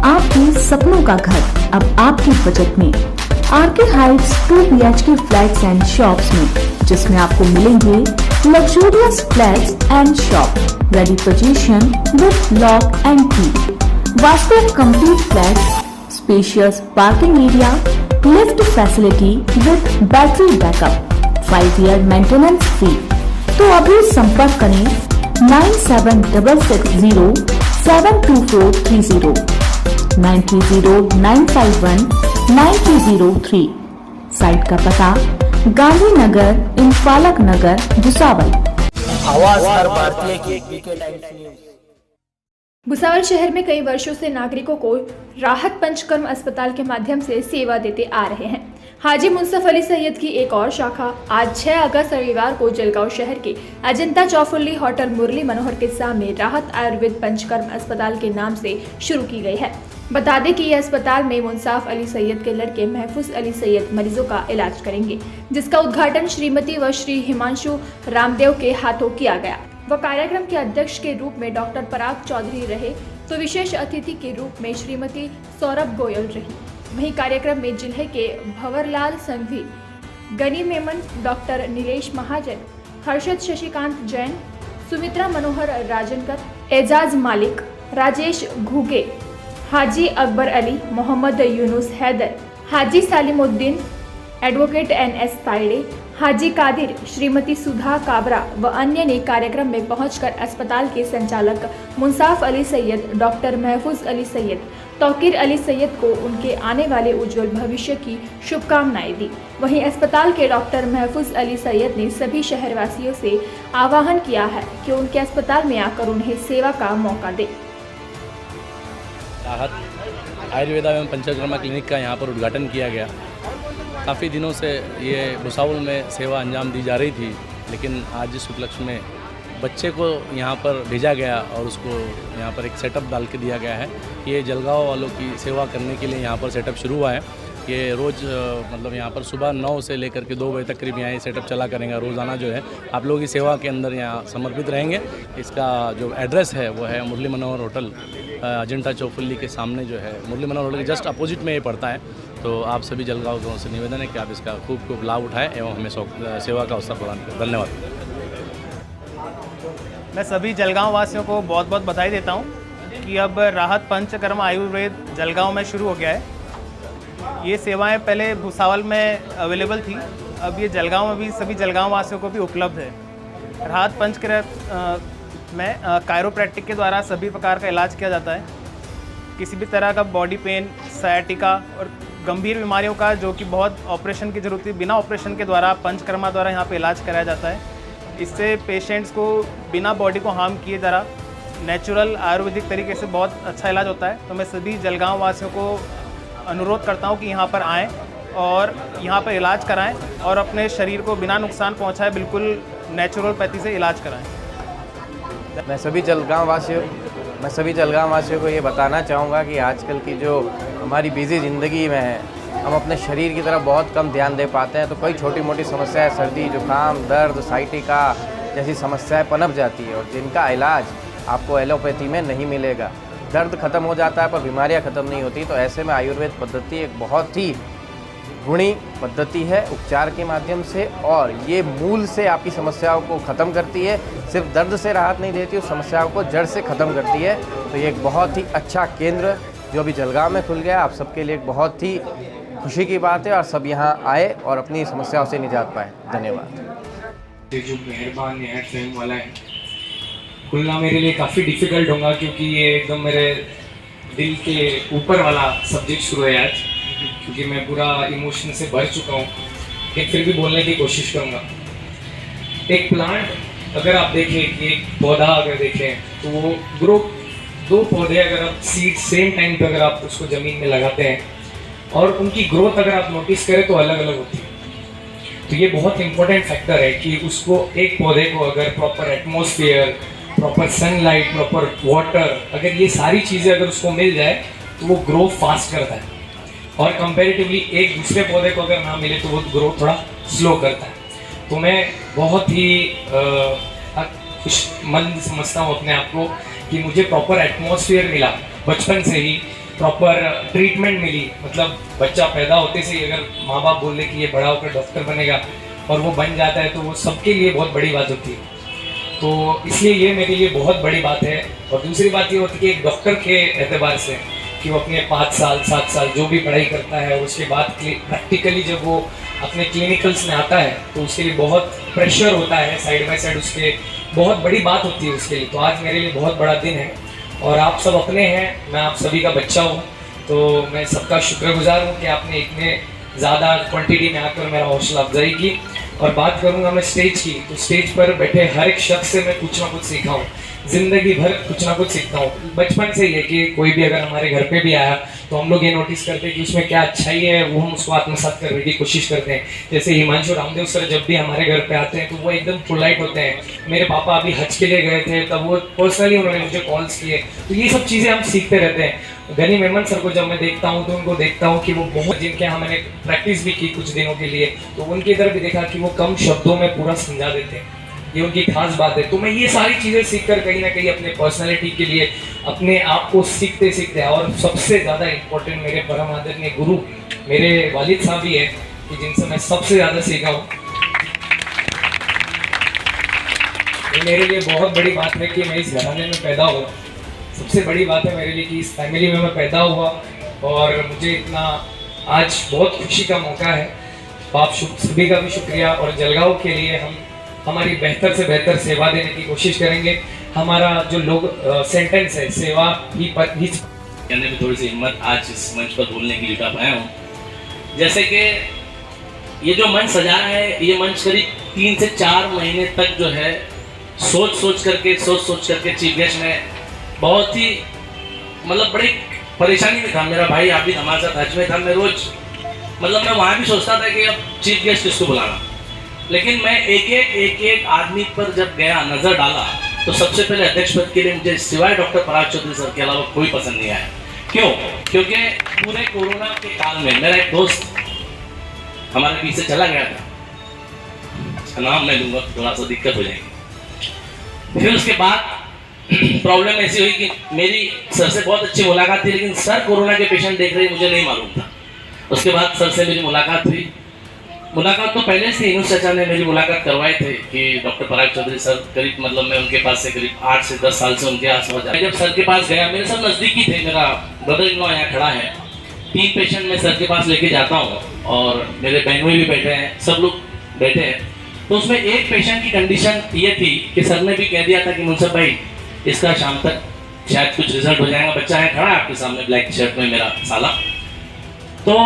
आपके सपनों का घर अब आपके बजट में। RK Heights 2 BHK flats and shops में, जिसमें आपको मिलेंगे luxurious flats and shop ready position with lock and key, vastu complete flat, spacious parking area, lift facility with battery backup, 5 year maintenance free. तो अभी संपर्क करें 976072430930951930 9303। साइट का पता गांधीनगर इंफालक नगर भुसावल। आवाज हर भारतीय की बीके टाइम्स न्यूज़। भुसावल शहर में कई वर्षों से नागरिकों को राहत पंचकर्म अस्पताल के माध्यम से सेवा देते आ रहे हैं। हाजी मुंसफ अली सैयद की एक और शाखा आज 6 अगस्त रविवार को जलगांव शहर के अजंता चौफुल्ली होटल मुरली मनोहर के सामने राहत आयुर्वेद पंचकर्म अस्पताल के नाम से शुरू की गई है। बता दें कि यह अस्पताल में मुंसाफ अली सैयद के लड़के महफूज अली सैयद मरीजों का इलाज करेंगे, जिसका उद्घाटन श्रीमती व श्री हिमांशु रामदेव के हाथों किया गया। वह कार्यक्रम के अध्यक्ष के रूप में डॉक्टर पराग चौधरी रहे तो विशेष अतिथि के रूप में श्रीमती सौरभ गोयल रही। वहीं कार्यक्रम में जिले के भंवरलाल संघवी, गनी मेमन, डॉक्टर नीलेश महाजन, हर्षद शशिकांत जैन, सुमित्रा मनोहर राजनकर, एजाज मालिक, राजेश घुगे, हाजी अकबर अली, मोहम्मद यूनुस हैदर, हाजी सालिमुद्दीन, एडवोकेट NS ताइडे, हाजी कादिर, श्रीमती सुधा काबरा व अन्य ने कार्यक्रम में पहुंचकर अस्पताल के संचालक मुंसाफ अली सैयद, डॉक्टर महफूज अली सैयद, तौकीर अली सैयद को उनके आने वाले उज्जवल भविष्य की शुभकामनाएं दी। वहीं अस्पताल के डॉक्टर महफूज अली सैयद ने सभी शहरवासियों से आह्वान किया है कि उनके अस्पताल में आकर उन्हें सेवा का मौका दे। राहत आयुर्वेदा एवं पंचकर्मा क्लिनिक का यहाँ पर उद्घाटन किया गया। काफ़ी दिनों से ये भुसावल में सेवा अंजाम दी जा रही थी, लेकिन आज इस उपलक्ष्य में बच्चे को यहाँ पर भेजा गया और उसको यहाँ पर एक सेटअप डाल के दिया गया है। ये जलगांव वालों की सेवा करने के लिए यहाँ पर सेटअप शुरू हुआ है। ये रोज़ मतलब यहाँ पर सुबह 9 से लेकर के 2 बजे तक करीब यहाँ ये सेटअप चला करेंगे। रोज़ाना जो है आप लोगों की सेवा के अंदर यहाँ समर्पित रहेंगे। इसका जो एड्रेस है वो है मुरली मनोहर होटल, अजंता चौफुल्ली के सामने जो है मुरली मनोहर होटल के जस्ट अपोजिट में ये पड़ता है। तो आप सभी जलगांव से निवेदन है कि आप इसका खूब लाभ उठाएं एवं हमें सेवा का अवसर प्रदान करें। धन्यवाद। मैं सभी जलगांव वासियों को बहुत बहुत बधाई देता हूं कि अब राहत पंचकर्मा आयुर्वेद जलगांव में शुरू हो गया है। ये सेवाएं पहले भुसावल में अवेलेबल थी, अब ये जलगांव में भी सभी जलगांव वासियों को भी उपलब्ध है। राहत पंचकर्मा में कायरोप्रैक्टिक के द्वारा सभी प्रकार का इलाज किया जाता है। किसी भी तरह का बॉडी पेन, सायाटिका और गंभीर बीमारियों का जो कि बहुत ऑपरेशन की जरूरत है, बिना ऑपरेशन के द्वारा पंचकर्मा द्वारा यहाँ पे इलाज कराया जाता है। इससे पेशेंट्स को बिना बॉडी को हार्म किए जरा नेचुरल आयुर्वेदिक तरीके से बहुत अच्छा इलाज होता है। तो मैं सभी जलगांव वासियों को अनुरोध करता हूँ कि यहाँ पर आएँ और यहाँ पर इलाज कराएँ और अपने शरीर को बिना नुकसान पहुँचाए बिल्कुल नेचुरोपैथी से इलाज कराएँ। मैं सभी जलगांव वासियों को ये बताना चाहूँगा कि आजकल की जो हमारी बिजी ज़िंदगी में है, हम अपने शरीर की तरफ बहुत कम ध्यान दे पाते हैं। तो कई छोटी मोटी समस्याएं, सर्दी, जुकाम, दर्द, साइटिका जैसी समस्याएं पनप जाती है और जिनका इलाज आपको एलोपैथी में नहीं मिलेगा। दर्द खत्म हो जाता है पर बीमारियां खत्म नहीं होती। तो ऐसे में आयुर्वेद पद्धति एक बहुत ही गुणी पद्धति है उपचार के माध्यम से, और ये मूल से आपकी समस्याओं को ख़त्म करती है। सिर्फ दर्द से राहत नहीं देती, उस समस्याओं को जड़ से ख़त्म करती है। तो ये एक बहुत ही अच्छा केंद्र जो अभी जलगांव में खुल गया, आप सबके लिए एक बहुत ही खुशी की बात है और सब यहाँ आए और अपनी समस्याओं से निजात पाए। धन्यवाद। जो मेहरबान है फिल्म वाला है, खुलना मेरे लिए काफ़ी डिफ़िकल्ट होगा क्योंकि ये एकदम मेरे दिल के ऊपर वाला सब्जेक्ट शुरू है आज, क्योंकि मैं पूरा इमोशन से भर चुका हूँ, लेकिन फिर भी बोलने की कोशिश करूँगा। एक प्लांट अगर आप देखें कि एक पौधा अगर देखें तो वो ग्रो, 2 पौधे अगर आप सीड सेम टाइम पे अगर आप उसको ज़मीन में लगाते हैं और उनकी ग्रोथ अगर आप नोटिस करें तो अलग अलग होती है। तो ये बहुत इंपॉर्टेंट फैक्टर है कि उसको एक पौधे को अगर proper atmosphere, proper sunlight, proper water, अगर ये सारी चीज़ें अगर उसको मिल जाए तो वो ग्रो फास्ट करता है, और कंपैरेटिवली एक दूसरे पौधे को अगर ना मिले तो वो ग्रो थोड़ा स्लो करता है। तो मैं बहुत ही खुशमंद समझता हूँ अपने आप को कि मुझे प्रॉपर एटमॉस्फेयर मिला बचपन से ही प्रॉपर ट्रीटमेंट मिली, मतलब बच्चा पैदा होते से ही अगर माँ बाप बोल दे कि ये बड़ा होकर डॉक्टर बनेगा और वो बन जाता है तो वो सबके लिए बहुत बड़ी बात होती है। तो इसलिए ये मेरे लिए बहुत बड़ी बात है। और दूसरी बात ये होती है कि एक डॉक्टर के एतबार से कि वो अपने 5 साल 7 साल जो भी पढ़ाई करता है और उसके बाद प्रैक्टिकली जब वो अपने क्लिनिकल्स में आता है तो उसके लिए बहुत प्रेशर होता है, साइड बाय साइड उसके बहुत बड़ी बात होती है उसके लिए। तो आज मेरे लिए बहुत बड़ा दिन है और आप सब अपने हैं, मैं आप सभी का बच्चा हूँ, तो मैं सबका शुक्रगुजार हूँ कि आपने इतने ज़्यादा क्वांटिटी में आकर मेरा हौसला अफजाई की। और बात करूँगा मैं स्टेज की, तो स्टेज पर बैठे हर एक शख्स से मैं कुछ ना कुछ सीखा हूँ, ज़िंदगी भर कुछ ना कुछ सीखता हूँ। बचपन से ही है कि कोई भी अगर हमारे घर पे भी आया तो हम लोग ये नोटिस करते हैं कि उसमें क्या अच्छाई है, वो हम उसको आत्मसात करने की कोशिश करते हैं। जैसे हिमांशु रामदेव सर जब भी हमारे घर पे आते हैं तो वो एकदम पोलाइट होते हैं। मेरे पापा अभी हज के लिए गए थे तब वो पर्सनली उन्होंने मुझे कॉल्स किए। तो ये सब चीज़ें हम सीखते रहते हैं। गनी मेमन सर को जब मैं देखता हूँ तो उनको देखता हूँ कि वो बहुत, जिनके यहाँ मैंने प्रैक्टिस भी की कुछ दिनों के लिए, तो उनकी तरफ भी देखा कि वो कम शब्दों में पूरा समझा देते हैं, ये उनकी खास बात है। तो मैं ये सारी चीज़ें सीखकर कहीं ना कहीं अपने पर्सनैलिटी के लिए अपने आप को सीखते सीखते, और सबसे ज़्यादा इम्पोर्टेंट मेरे परम आदरणीय गुरु मेरे वालिद साहब ही है कि जिनसे मैं सबसे ज़्यादा सीखा हूँ। ये मेरे लिए बहुत बड़ी बात है कि मैं इस घराने में पैदा हुआ। सबसे बड़ी बात है मेरे लिए कि इस फैमिली में मैं पैदा हुआ और मुझे इतना आज बहुत खुशी का मौका है। आप सभी का भी शुक्रिया। और जलगांव के लिए हम हमारी बेहतर से बेहतर सेवा देने की कोशिश करेंगे। हमारा जो लोग सेंटेंस है, सेवा ही कहने में थोड़ी सी हिम्मत आज इस मंच पर बोलने के लिए जुटा पाया हूँ। जैसे कि ये जो मंच सजाया है, ये मंच करीब 3 से 4 महीने तक जो है सोच सोच करके चीफ गेस्ट ने बहुत ही मतलब बड़ी परेशानी में था। मेरा भाई आप भी हमारे साथ हज में था। मैं रोज मतलब मैं वहाँ भी सोचता था कि अब चीफ गेस्ट किसको बुलाना, लेकिन मैं एक एक आदमी पर जब गया, नज़र डाला, तो सबसे पहले अध्यक्ष पद के लिए मुझे सिवाय डॉक्टर पराग चौधरी सर के अलावा कोई पसंद नहीं आया। क्यों? क्योंकि पूरे कोरोना के काल में मेरा एक दोस्त हमारे बीच से चला गया था, उसका नाम मैं लूँगा, थोड़ा सा दिक्कत हो जाएगी। फिर उसके बाद प्रॉब्लम ऐसी हुई कि मेरी सर से बहुत अच्छी मुलाकात थी, लेकिन सर कोरोना के पेशेंट देख रहे मुझे नहीं मालूम था। उसके बाद सर से मेरी मुलाकात हुई। मुलाकात तो पहले से इनू चाचा ने मेरी मुलाकात करवाए थे कि डॉक्टर पराग चौधरी सर, करीब मतलब मैं उनके पास से करीब 8 से 10 साल से उनके आसपास जाता। जब सर के पास गया, मेरे सब नज़दीकी थे, मेरा ब्रदर इन लॉ यहाँ खड़ा है, 3 पेशेंट मैं सर के पास लेके जाता हूँ और मेरे बहनोई भी बैठे हैं, सब लोग बैठे हैं। तो उसमें एक पेशेंट की कंडीशन ये थी कि सर ने भी कह दिया था कि मुंसफ भाई इसका शाम तक शायद कुछ रिजल्ट हो जाएगा, बच्चा है खड़ा है आपके सामने ब्लैक शर्ट में, मेरा साला। तो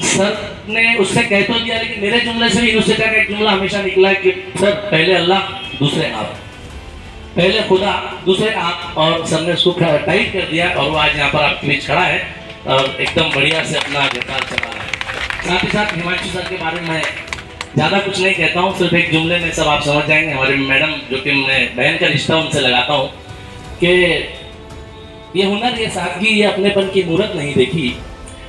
सर ने उससे कह तो दिया, लेकिन मेरे जुमले से भी उससे का एक जुमला हमेशा निकला कि सर पहले अल्लाह दूसरे आप, पहले खुदा दूसरे आप, और सर ने उसको टाइट कर दिया और वो आज यहाँ पर आपके बीच खड़ा है और एकदम बढ़िया से अपना व्यापार चला रहा है। साथ ही साथ हिमांशु सर के बारे में ज़्यादा कुछ नहीं कहता हूँ, सिर्फ एक जुमले में सब आप समझ जाएंगे। हमारे मैडम जो कि मैं बहन का रिश्ता उनसे लगाता हूँ कि ये हुनर, ये सादगी, ये अपनेपन की मूरत नहीं देखी,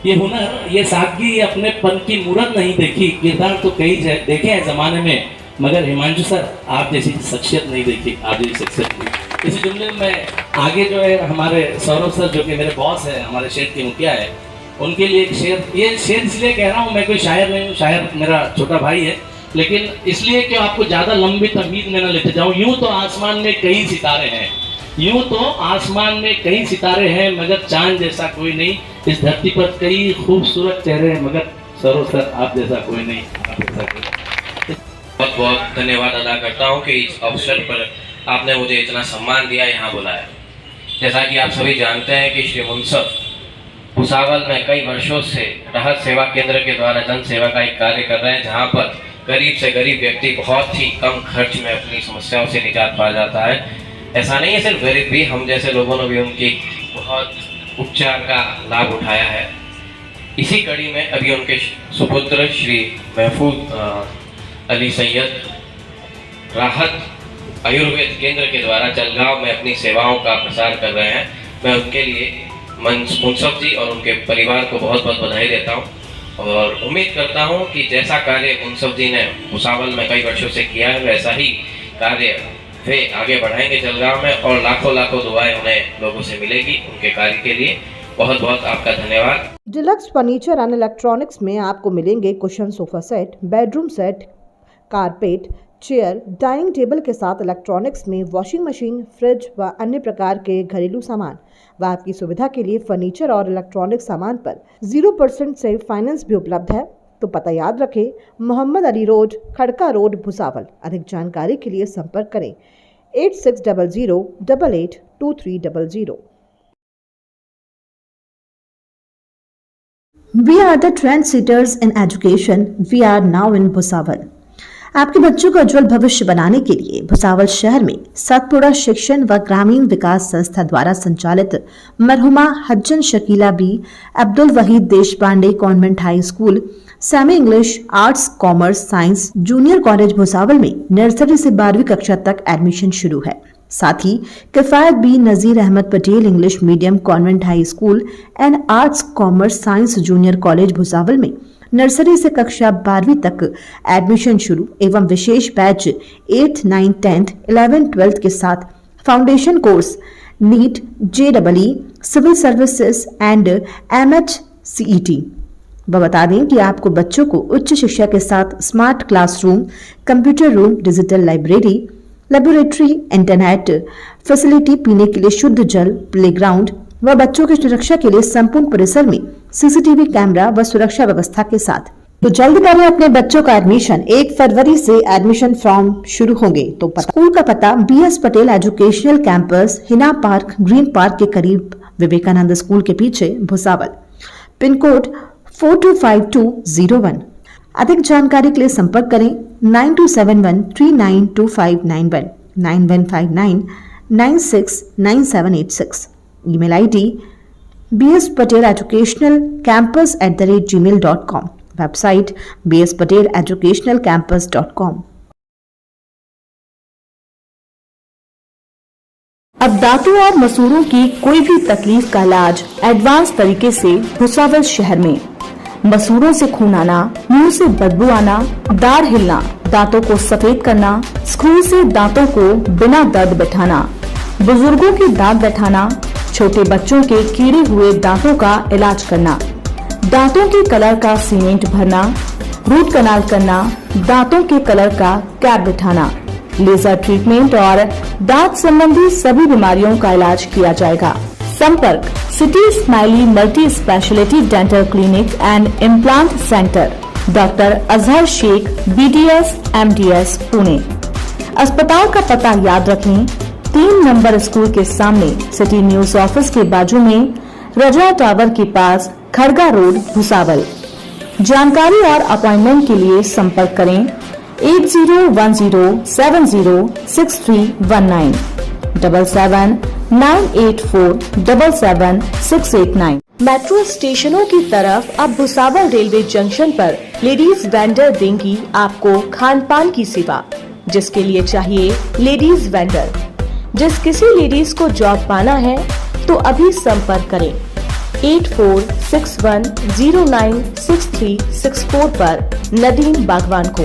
ये हुनर, ये सादगी, ये अपनेपन की मूरत नहीं देखी, किरदार तो कई देखे हैं ज़माने में, मगर हिमांशु सर आप जैसी शख्सियत नहीं देखी, आप जैसी शख्सियत नहीं। इसी जुमले में आगे जो है हमारे सौरभ सर जो कि मेरे बॉस है, हमारे क्षेत्र के मुखिया है, उनके लिए एक शेर, ये शेर इसलिए कह रहा हूँ, मैं कोई शायर नहीं हूँ, शायर मेरा छोटा भाई है, लेकिन इसलिए कि आपको ज़्यादा लंबी तमीज़ में न लेते जाऊँ। यूँ तो आसमान में कई सितारे हैं, यूँ तो आसमान में कई सितारे हैं, मगर चांद जैसा कोई नहीं, इस धरती पर कई खूबसूरत चेहरे हैं, मगर सरोज सर आप जैसा कोई नहीं, आप जैसा कोई। बहुत बहुत धन्यवाद अदा करता हूँ कि इस अवसर पर आपने मुझे इतना सम्मान दिया, यहाँ बुलाया। जैसा कि आप सभी जानते हैं कि श्री मुंसफ भुसावल में कई वर्षों से राहत सेवा केंद्र के द्वारा जन सेवा का एक कार्य कर रहे हैं, जहाँ पर गरीब से गरीब व्यक्ति बहुत ही कम खर्च में अपनी समस्याओं से निजात पा जाता है। ऐसा नहीं है सिर्फ गरीब भी, हम जैसे लोगों ने भी उनकी बहुत उपचार का लाभ उठाया है। इसी कड़ी में अभी उनके सुपुत्र श्री महफूज अली सैयद राहत आयुर्वेद केंद्र के द्वारा जलगांव में अपनी सेवाओं का प्रसार कर रहे हैं। मैं उनके लिए मुंसफ जी और उनके परिवार को बहुत बहुत बधाई देता हूं और उम्मीद करता हूं कि जैसा कार्य मुंसफ जी ने भुसावल में कई वर्षों से किया है, वैसा ही कार्य वे आगे बढ़ाएंगे जलगांव में, और लाखों लाखों दुआएं उन्हें लोगों से मिलेगी उनके कार्य के लिए। बहुत बहुत आपका धन्यवाद। डिलक्स फर्नीचर एंड इलेक्ट्रॉनिक्स में आपको मिलेंगे cushion sofa set, bedroom set, carpet, chair, dining table के साथ इलेक्ट्रॉनिक्स में वॉशिंग मशीन, फ्रिज व अन्य प्रकार के घरेलू सामान व आपकी सुविधा के लिए फर्नीचर और इलेक्ट्रॉनिक सामान पर 0% से फाइनेंस भी उपलब्ध है। तो पता याद रखें, मोहम्मद अली रोड, खड़का रोड, भुसावल। अधिक जानकारी के लिए संपर्क करें 8600882300। We are the trendsetters in education. We are now in Bhusawal. आपके बच्चों का उज्जवल भविष्य बनाने के लिए भुसावल शहर में सतपुड़ा शिक्षण व ग्रामीण विकास संस्था द्वारा संचालित मरहुमा हज्जन Shakila Bi Abdul Wahid Deshpande convent high school, semi English, arts, commerce, science junior college Bhusawal में नर्सरी से 12वीं कक्षा तक एडमिशन शुरू है। साथ ही Kifayat B Nazir Ahmed Patel English medium convent high school and arts, commerce, science junior college Bhusawal में नर्सरी से कक्षा 12वीं तक एडमिशन शुरू एवं विशेष batch 8th, 9th, 10th, 11th, 12th के साथ foundation course NEET, JEE, civil services and MHCET। बता दें कि आपको बच्चों को उच्च शिक्षा के साथ smart classroom, computer room, digital library, laboratory, internet facility, पीने के लिए शुद्ध जल, प्लेग्राउंड व बच्चों की सुरक्षा के लिए संपूर्ण परिसर में CCTV कैमरा व सुरक्षा व्यवस्था के साथ। तो जल्द करें अपने बच्चों का एडमिशन। 1 फरवरी से एडमिशन फॉर्म शुरू होंगे। तो स्कूल का पता BS Patel educational campus, Hina park, green park के करीब, विवेकानंद स्कूल के पीछे, भुसावल। Pin code 425201। अधिक जानकारी के लिए संपर्क करें 9271392591 9159969786। Email ID bspateleducationalcampus@gmail.com। Website bspateleducationalcampus.com। अब दांतों और मसूड़ों की कोई भी तकलीफ का इलाज एडवांस तरीके से भुसावल शहर में। मसूड़ों से खून आना, मुंह से बदबू आना, दाढ़ हिलना, दांतों को सफेद करना, स्क्रू से दांतों को बिना दर्द बैठाना, बुजुर्गों के दांत बैठाना, छोटे बच्चों के कीड़े हुए दांतों का इलाज करना, दांतों के कलर का सीमेंट भरना, रूट कनाल करना, दांतों के कलर का कैप बिठाना, लेजर ट्रीटमेंट और दांत संबंधी सभी बीमारियों का इलाज किया जाएगा। संपर्क city smiley multi speciality dental clinic and implant centre, doctor Azhar Shaikh, BDS MDS, Pune. अस्पताल का पता याद रखें, 3 नंबर स्कूल के सामने, सिटी न्यूज ऑफिस के बाजू में, रजा टावर के पास, खड़गा रोड, भुसावल। जानकारी और अपॉइंटमेंट के लिए संपर्क करें 8010706319 7798477689। मेट्रो स्टेशनों की तरफ अब भुसावल रेलवे जंक्शन पर लेडीज वेंडर देंगी आपको खान पान की सेवा, जिसके लिए चाहिए लेडीज वेंडर। जिस किसी लेडीज को जॉब पाना है तो अभी संपर्क करें 8461096364 पर नदीम बागवान को।